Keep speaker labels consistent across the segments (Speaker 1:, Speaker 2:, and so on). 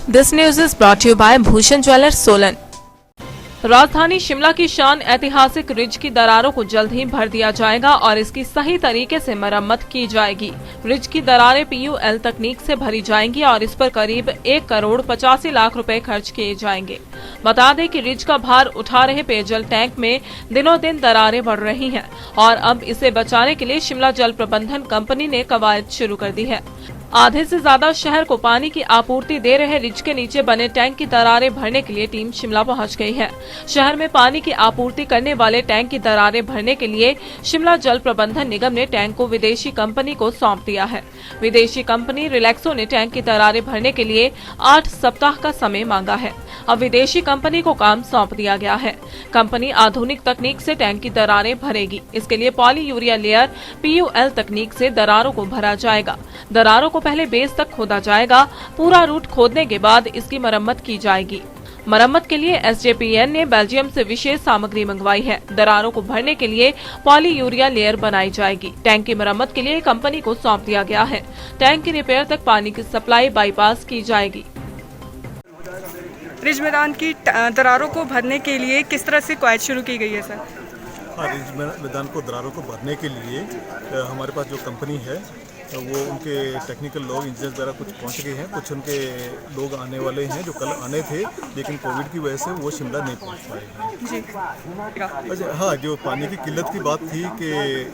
Speaker 1: This news is brought to you by Bhushan Jewellers, Solan.
Speaker 2: राजधानी शिमला की शान ऐतिहासिक रिज की दरारों को जल्द ही भर दिया जाएगा और इसकी सही तरीके से मरम्मत की जाएगी। रिज की दरारें PUL तकनीक से भरी जाएंगी और इस पर करीब 1,85,00,000 रुपए खर्च किए जाएंगे। बता दें कि रिज का भार उठा रहे पेयजल टैंक में दिनों दिन दरारें बढ़ रही हैं और अब इसे बचाने के लिए शिमला जल प्रबंधन कंपनी ने कवायद शुरू कर दी है। आधे से ज्यादा शहर को पानी की आपूर्ति दे रहे रिज के नीचे बने टैंक की दरारें भरने के लिए टीम शिमला पहुंच गई है। शहर में पानी की आपूर्ति करने वाले टैंक की दरारें भरने के लिए शिमला जल प्रबंधन निगम ने टैंक को विदेशी कंपनी को सौंप दिया है। विदेशी कंपनी रिलैक्सो ने टैंक की दरारें भरने के लिए 8 सप्ताह का समय मांगा है। अब विदेशी कंपनी को काम सौंप दिया गया है। कंपनी आधुनिक तकनीक से टैंक की दरारें भरेगी। इसके लिए पॉली यूरिया लेयर PUL तकनीक से दरारों को भरा जाएगा। दरारों को पहले बेस तक खोदा जाएगा। पूरा रूट खोदने के बाद इसकी मरम्मत की जाएगी। मरम्मत के लिए SJPN ने बेल्जियम से विशेष सामग्री मंगवाई है। दरारों को भरने के लिए पॉली यूरिया लेयर बनाई जाएगी। टैंक की मरम्मत के लिए कंपनी को सौंप दिया गया है। टैंक की रिपेयर तक पानी की सप्लाई बाईपास की जाएगी।
Speaker 3: रिज मैदान की दरारों को भरने के लिए किस तरह से कवायद शुरू की गई है सर?
Speaker 4: रिज मैदान को दरारों को भरने के लिए हमारे पास जो कंपनी है वो उनके टेक्निकल लोग इंजीनियर वगैरह कुछ पहुंच गए हैं। कुछ उनके लोग आने वाले हैं जो कल आने थे, लेकिन कोविड की वजह से वो शिमला नहीं पहुंच पाए हैं जी। अच्छा हाँ, जो पानी की किल्लत की बात थी कि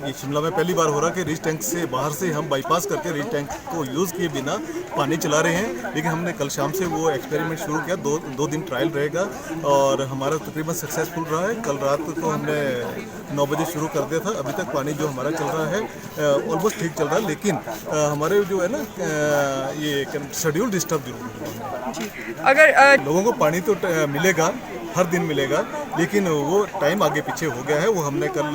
Speaker 4: ये शिमला में पहली बार हो रहा है कि रिज टैंक से बाहर से हम बाईपास करके रिज टैंक को यूज़ किए बिना पानी चला रहे हैं। लेकिन हमने कल शाम से वो एक्सपेरिमेंट शुरू किया। दो दिन ट्रायल रहेगा और हमारा तकरीबन सक्सेसफुल रहा है। कल रात को हमने 9 बजे शुरू कर दिया था। अभी तक पानी जो हमारा चल रहा है ऑलमोस्ट ठीक चल रहा है, लेकिन हमारे जो है ना ये शेड्यूल डिस्टर्ब जरूर हुआ।
Speaker 3: अगर
Speaker 4: लोगों को पानी तो मिलेगा, हर दिन मिलेगा, लेकिन वो टाइम आगे पीछे हो गया है। वो हमने कल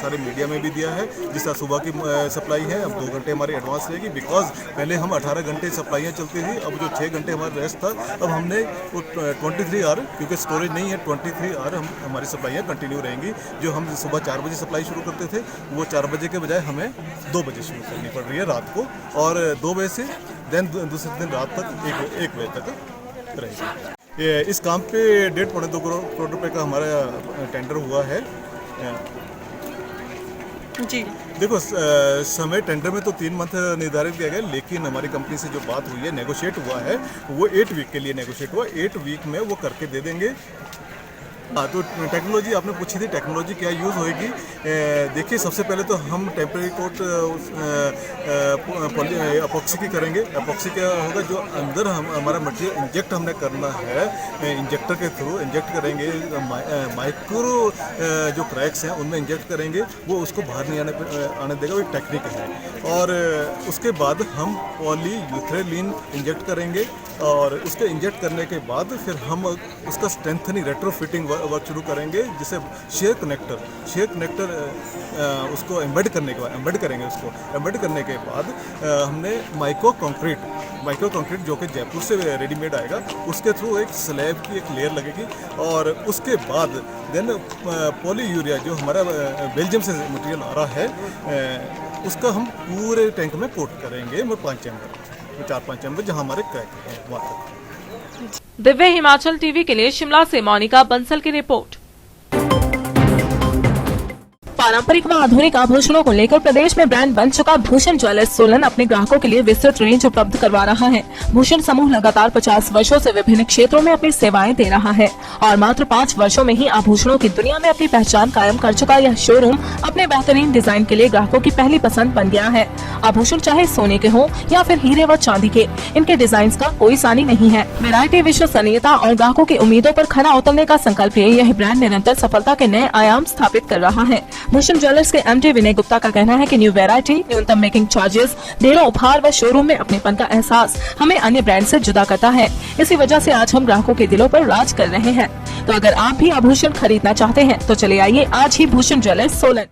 Speaker 4: सारे मीडिया में भी दिया है। जिस तरह सुबह की सप्लाई है, अब 2 घंटे हमारी एडवांस रहेगी। बिकॉज पहले हम 18 घंटे सप्लाइयाँ चलती थी, अब जो 6 घंटे हमारा रेस्ट था, अब हमने 23 आवर, क्योंकि स्टोरेज नहीं है, 23 आवर हमारी सप्लाइयाँ कंटिन्यू रहेंगी। जो हम सुबह 4 बजे सप्लाई शुरू करते थे, वो 4 बजे के बजाय हमें 2 बजे शुरू करनी पड़ रही है रात को, और 2 बजे से देन दूसरे दिन रात तक 1 बजे तक रहेगी। इस काम पे 1.5-2 करोड़ रुपए का हमारा टेंडर हुआ है
Speaker 3: जी।
Speaker 4: देखो, समय टेंडर में तो 3 मंथ निर्धारित किया गया, लेकिन हमारी कंपनी से जो बात हुई है, नेगोशिएट हुआ है, वो 8 वीक के लिए नेगोशिएट हुआ। 8 वीक में वो करके दे देंगे। हाँ, तो टेक्नोलॉजी आपने पूछी थी, टेक्नोलॉजी क्या यूज़ होएगी। देखिए, सबसे पहले तो हम टेम्परेरी कोट अपॉक्सी की करेंगे। अपॉक्सी क्या होगा, जो अंदर हमारा मटेरियल इंजेक्ट हमने करना है, इंजेक्टर के थ्रू इंजेक्ट करेंगे। माइक्रो जो क्रैक्स हैं उनमें इंजेक्ट करेंगे, वो उसको बाहर नहीं आने देगा। वो एक टेक्निक है। और उसके बाद हम पॉलीयूथेरिलीन इंजेक्ट करेंगे, और उसके इंजेक्ट करने के बाद फिर हम उसका स्ट्रेंथनिंग रेट्रोफिटिंग वर्क शुरू करेंगे, जिसे शेयर कनेक्टर उसको एम्बेड करने के बाद एम्बेड करने के बाद हमने माइक्रो कंक्रीट जो कि जयपुर से रेडीमेड आएगा, उसके थ्रू एक स्लैब की एक लेयर लगेगी। और उसके बाद देन पॉली यूरिया जो हमारा बेल्जियम से मटेरियल आ रहा है, उसका हम पूरे टैंक में कोट करेंगे। 4-5 चैम्बर जहाँ हमारे क्रैक हैं वहाँ तक।
Speaker 2: दिव्य हिमाचल टीवी के लिए शिमला से मोनिका बंसल की रिपोर्ट।
Speaker 1: पारंपरिक व आधुनिक आभूषणों को लेकर प्रदेश में ब्रांड बन चुका भूषण ज्वेलर्स सोलन अपने ग्राहकों के लिए विस्तृत रेंज उपलब्ध करवा रहा है। भूषण समूह लगातार 50 वर्षों से विभिन्न क्षेत्रों में अपनी सेवाएं दे रहा है और मात्र 5 वर्षों में ही आभूषणों की दुनिया में अपनी पहचान कायम कर चुका यह शोरूम अपने बेहतरीन डिजाइन के लिए ग्राहकों की पहली पसंद बन गया है। आभूषण चाहे सोने के हो या फिर हीरे व चांदी के, इनके डिजाइन का कोई सानी नहीं है। वैरायटी, विश्वसनीयता और ग्राहकों की उम्मीदों पर खरा उतरने का संकल्प है। यह ब्रांड निरंतर सफलता के नए आयाम स्थापित कर रहा है। भूषण ज्वेलर्स के MD विनय गुप्ता का कहना है कि न्यू वैरायटी, न्यूनतम मेकिंग चार्जेस, ढेरों उपहार व शोरूम में अपनेपन का एहसास हमें अन्य ब्रांड से जुदा करता है। इसी वजह से आज हम ग्राहकों के दिलों पर राज कर रहे हैं। तो अगर आप भी आभूषण खरीदना चाहते हैं तो चले आइए आज ही भूषण ज्वेलर्स सोलन।